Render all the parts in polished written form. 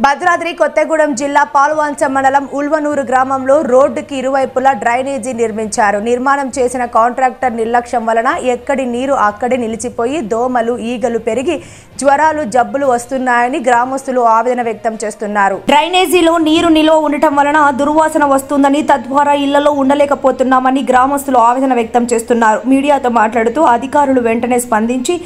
భద్రాద్రి కొత్తగూడెం జిల్లా పాల్వంచ మండలం ఉల్వనూరు గ్రామంలో రోడ్డుకి ఇరువైపులా డ్రైనేజీ నిర్మించారు. నిర్మాణం చేసిన కాంట్రాక్టర్ నిర్లక్ష్యం వలన ఎక్కడి నీరు అక్కడే నిలిచిపోయి దోమలు ఈగలు పెరిగి జ్వరాలు జబ్బులు వస్తున్నాయని గ్రామస్తులు ఆవేదన వ్యక్తం చేస్తున్నారు. డ్రైనేజీలో నీరు నిల్వ ఉండటం వలన దుర్వాసన వస్తుందని, తద్వారా ఇళ్లలో ఉండలేకపోతున్నామని గ్రామస్తులు ఆవేదన వ్యక్తం చేస్తున్నారు. మీడియాతో మాట్లాడుతూ అధికారులు వెంటనే స్పందించి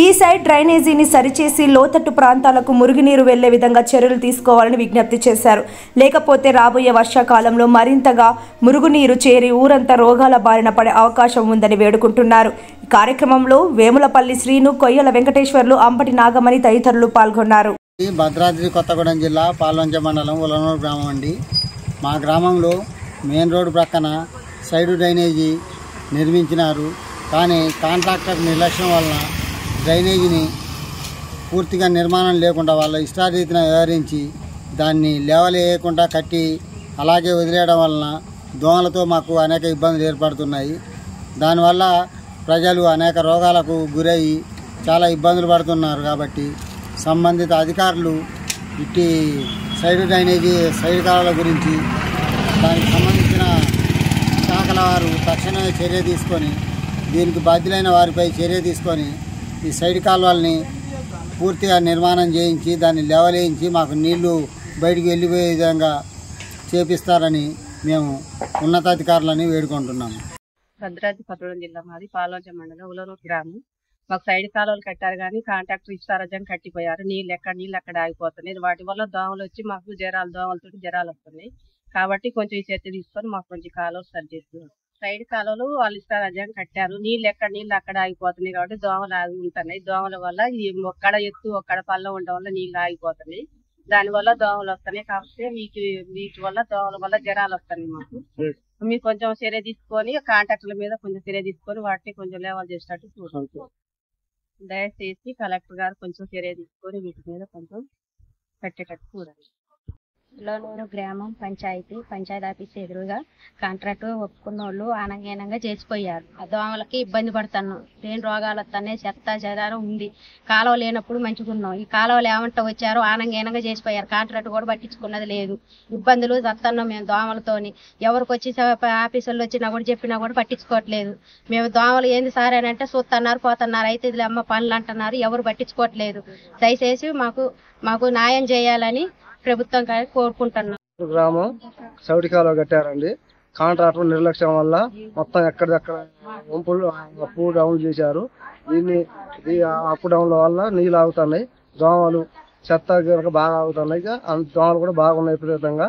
ఈ సైడ్ డ్రైనేజీని సరిచేసి లోతట్టు ప్రాంతాలకు మురుగునీరు వెళ్లే విధంగా చర్యలు తీసుకోవాలని విజ్ఞప్తి చేశారు. లేకపోతే రాబోయే వర్షాకాలంలో మరింతగా మురుగునీరు చేరి ఊరంతా రోగాల బారిన పడే అవకాశం ఉందని వేడుకుంటున్నారు. ఈ కార్యక్రమంలో వేములపల్లి శ్రీను, కొయ్యల వెంకటేశ్వర్లు, అంబటి నాగమణి తదితరులు పాల్గొన్నారు. భద్రాద్రి కొత్తగూడెం జిల్లా పాల్వంచ మండలం ఉలనూరు గ్రామం అండి. మా గ్రామంలో మెయిన్ రోడ్డు ప్రక్కన సైడు డ్రైనేజీ నిర్మించినారు. కానీ కాంట్రాక్టర్ నిర్లక్ష్యం వలన డ్రైనేజీని పూర్తిగా నిర్మాణం లేకుండా వాళ్ళ ఇష్టారీతిన వ్యవహరించి దాన్ని లేవలేయకుండా కట్టి అలాగే వదిలేయడం వలన దోమలతో మాకు అనేక ఇబ్బందులు ఏర్పడుతున్నాయి. దానివల్ల ప్రజలు అనేక రోగాలకు గురయ్యి చాలా ఇబ్బందులు పడుతున్నారు. కాబట్టి సంబంధిత అధికారులు ఇట్టి సైడ్ డ్రైనేజీ సైడ్ కాలువల గురించి దానికి సంబంధించిన శాఖల వారు తక్షణమే చర్య తీసుకొని దీనికి బాధ్యులైన వారిపై చర్య తీసుకొని ఈ సైడ్ కాలువల్ని పూర్తిగా నిర్మాణం చేయించి దాన్ని లేవలేయించి మాకు నీళ్లు బయటికి వెళ్ళిపోయే విధంగా చేపిస్తారని మేము ఉన్నతాధికారులని వేడుకుంటున్నాము. భద్రాద్రి కొత్తగూడెం జిల్లా మాది పాల్వంచ మండలం ఉలనూరు గ్రామం. మాకు సైడ్ కాలువలు కట్టారు కానీ కాంట్రాక్టర్ ఇష్టారాజ్యం కట్టిపోయారు. నీళ్ళు అక్కడ ఆగిపోతున్నాయి. వాటి వల్ల దోమలు వచ్చి మాకు దోమలతో జ్వరాలు వస్తున్నాయి. కాబట్టి కొంచెం ఈ చర్య తీసుకొని మాకు కొంచెం కాలువలు సరి చేస్తున్నారు. సైడ్ కాలువలు వాళ్ళు ఇష్టారాజ్యం కట్టారు. నీళ్ళు అక్కడ ఆగిపోతున్నాయి. కాబట్టి దోమలు ఆగి ఉంటున్నాయి. దోమల వల్ల ఈ ఒక్కడ ఎత్తు ఒక్కడ పళ్ళం ఉండడం వల్ల నీళ్ళు ఆగిపోతున్నాయి. దానివల్ల దోమలు వస్తున్నాయి. కాకపోతే వీటి వల్ల దోమల వల్ల జ్వరాలు వస్తున్నాయి. మాకు మీరు కొంచెం చర్య తీసుకొని కాంట్రాక్టర్ల మీద కొంచెం చర్య తీసుకొని వాటిని కొంచెం లేవల్ చేసేటట్టు చూడండి. దయచేసి కలెక్టర్ గారు కొంచెం చర్య తీసుకొని వీటి మీద కొంచెం పెట్టేటట్టు చూడండి. ఉలనూరు గ్రామం పంచాయతీ ఆఫీస్ ఎదురుగా కాంట్రాక్టర్ ఒప్పుకున్న వాళ్ళు ఆనంగేనంగా చేసిపోయారు. ఆ దోమలకి ఇబ్బంది పడుతున్నాం. లేని రోగాలు వస్తున్నాయి. చెత్త చెదారం ఉంది. కాలువ లేనప్పుడు మంచిగున్నాం. ఈ కాలువలు ఏమంటా వచ్చారో ఆనంగేనంగా చేసిపోయారు. కాంట్రాక్టర్ కూడా పట్టించుకున్నది లేదు. ఇబ్బందులు వస్తున్నాం మేము దోమలతోని. ఎవరికి వచ్చి ఆఫీసుల్లో వచ్చినా కూడా చెప్పినా కూడా పట్టించుకోవట్లేదు. మేము దోమలు ఏంది సార్ అని అంటే చూస్తున్నారు పోతున్నారు. అయితే ఇది అమ్మ పనులు అంటున్నారు. ఎవరు పట్టించుకోవట్లేదు. దయచేసి మాకు న్యాయం చేయాలని ప్రభుత్వం కోరుకుంటున్నాం. గ్రామం సౌడి కాలువ కట్టారండి. కాంట్రాక్టర్ నిర్లక్ష్యం వల్ల మొత్తం ఎక్కడిదక్కడ అప్పు డౌన్ చేశారు. దీన్ని అప్పు డౌన్ల వల్ల నీళ్ళు ఆగుతున్నాయి. దోమలు చెత్త బాగా ఆగుతున్నాయి. దోమలు కూడా బాగున్నాయి విపరీతంగా.